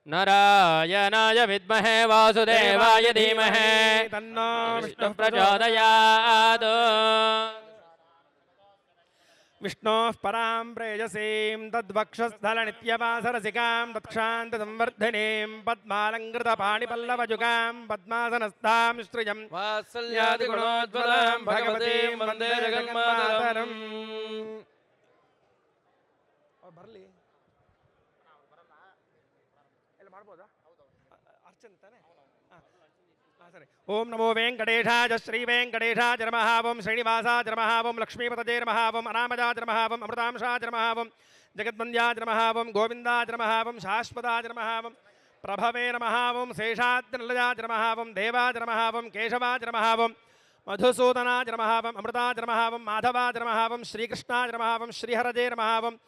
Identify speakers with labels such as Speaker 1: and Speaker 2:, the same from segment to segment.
Speaker 1: नारायणाय विद्महे वासुदेवाय धीमहि तन्नो विष्णुः प्रचोदयात् विष्णोः परां प्रेयसीं तद्वक्षस्थलनित्यवासरसिकां तत्क्षान्तसंवर्धिनीं पद्मालङ्कृतपाणिपल्लवजुगां पद्मासनस्थां श्रियं वात्सल्यादिगुणोज्ज्वलां भगवतीं वन्दे जगन्मातरम् बरली ओम नमो वेंकटेशाय श्री वेंकटेशाय नमः ओम श्रीनिवासाय नमः ओम लक्ष्मीपतये नमः ओम अनामजाय नमः ओम अमृतांशाय नमः ओम जगद्वन्द्याय नमः ओम गोविन्दाय नमः ओम शाश्वताय नमः ओम प्रभवे नमः ओम शेषाद्रिनिलयाय नमः ओम देवाय नमः ओम केशवाय नमः ओम मधुसूदनाय नमः ओम अमृताय नमः ओम माधवाय नमः ओम श्रीकृष्णाय नमः ओम श्रीहरये नमः ओम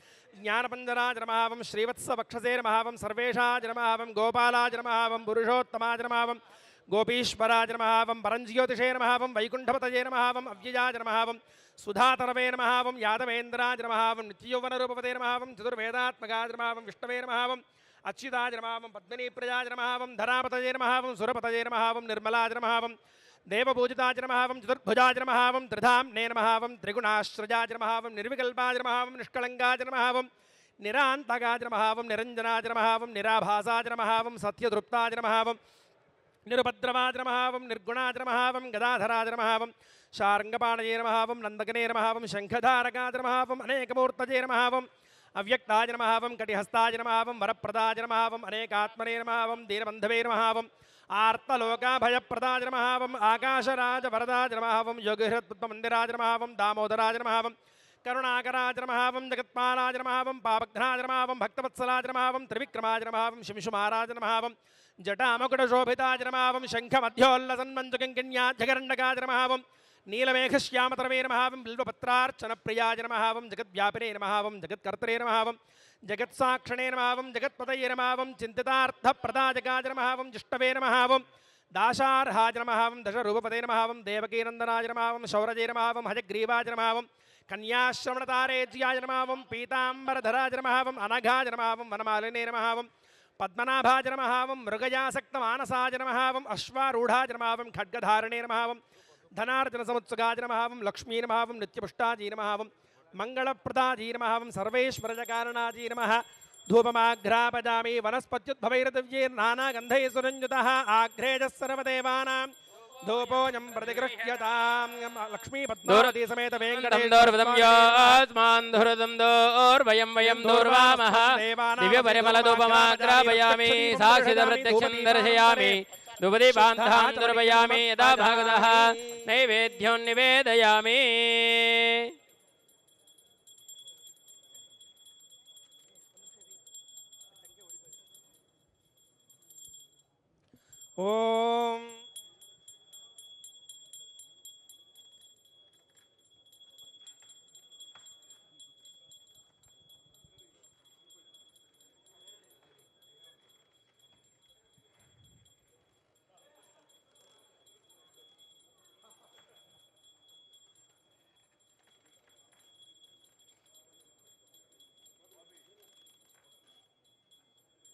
Speaker 1: ज्ञानपञ्जराय नमः ओम श्रीवत्सवक्षसे नमः ओम सर्वेशाय नमः ओम गोपालाय नमः ओम पुरुषोत्तमाय नमः ओम गोपीश्वराय नमः ओम परञ्ज्योतिषे नमः ओम वैकुण्ठपतये नमः ओम अव्ययाय नमः ओम सुधातरवे नमः ओम यादवेन्द्राय नमः ओम नित्ययौवनरूपपते नमः ओम चतुर्वेदात्मकाय नमः ओम विष्णवे नमः ओम अच्युताय नमः ओम पद्मिनीप्रियाय नमः ओम धरापतये नमः ओम सुरपतये नमः ओम निर्मलाय नमः ओम देवपूजिताय नमः ओम चतुर्भुजाय नमः ओम त्रिधाम्ने नमः ओम त्रिगुणाश्रजाय नमः ओम निर्विकल्पाय नमः ओम निष्कलङ्काय नमः ओम निरान्तकाय नमः ओम निरञ्जनाय नमः ओम निराभासाय नमः ओम सत्यतृप्ताय नमः ओम निरुपद्रवाय नमः ओम निर्गुणाय नमः ओम गदाधराय नमः ओम शार्ङ्गपाणये नमः ओम नन्दकने नमः ओम शङ्खधारकाय नमः ओम अनेकमूर्तये नमः ओम अव्यक्ताय नमः ओम कटिहस्ताय नमः ओम वरप्रदाय नमः ओम अनेकात्मने नमः ओम दीनबन्धवे नमः ओम आर्तलोकाभयप्रदाय नमः ओम आकाशराजवरदाय नमः ओम योगिहृत्पुत्रमन्दिराय नमः ओम दामोदराय नमः ओम करुणाकराय नमः ओम जगत्पालाय नमः ओम पावघ्नाय नमः ओम भक्तवत्सलाय नमः ओम त्रिविक्रमाय नमः ओम शिंशुमाराय नमः ओम जटामकुटशोभिताय नमः ओम शङ्खमध्योल्लसन्मञ्जुकिङ्किण्याध्यगरण्डकाय नमः ओम नीलमेघश्यामतरवे नमः ओम बिल्वपत्रार्चनप्रियाय नमः ओम जगद्व्यापिने नमः ओम जगत्कर्तरे नमः ओम जगत्साक्षिणे नमः ओम जगत्पतये नमः ओम चिन्तितार्थप्रदायकाय नमः ओम जिष्टवे नमः ओम दाशार्हाय नमः ओम दशरूपपते नमः ओम देवकीनन्दनाय नमः ओम शौरजे नमः ओम हजग्रीवाय नमः ओम कन्याश्रवणतारेज्याय नमः ओम पीताम्बरधराय नमः ओम अनघाय नमः ओम वनमालिने नमः ओम पद्मनाभाय नमः ओम मृगयासक्तमानसाय नमः ओम अश्वारूढाय नमः ओम खड्गधारणे नमः ओम धनार्जनसमुत्सुकाय नमः ओम लक्ष्मी नमः ओम नित्यपुष्टाजी नमः ओम मङ्गलप्रदाजी नमः ओम सर्वेश्वरजकारणाजी नमः धूपमाघ्रापजामि वनस्पत्युद्भवैर्दिव्ये नानागन्धैः सुरञ्जितः आघ्रेजः सर्वदेवानां धूपोऽयं प्रतिगृह्यतां लक्ष्मी पद्मावती समेत वेङ्कटेश्वरं वयं दूर्वामः दिव्यपरिमलधूपमाघ्रापयामि साक्षितप्रत्यक्षं दर्शयामि धूपदीपान्तान् दर्पयामि यदा भागतः नैवेद्यों निवेदयामि ओ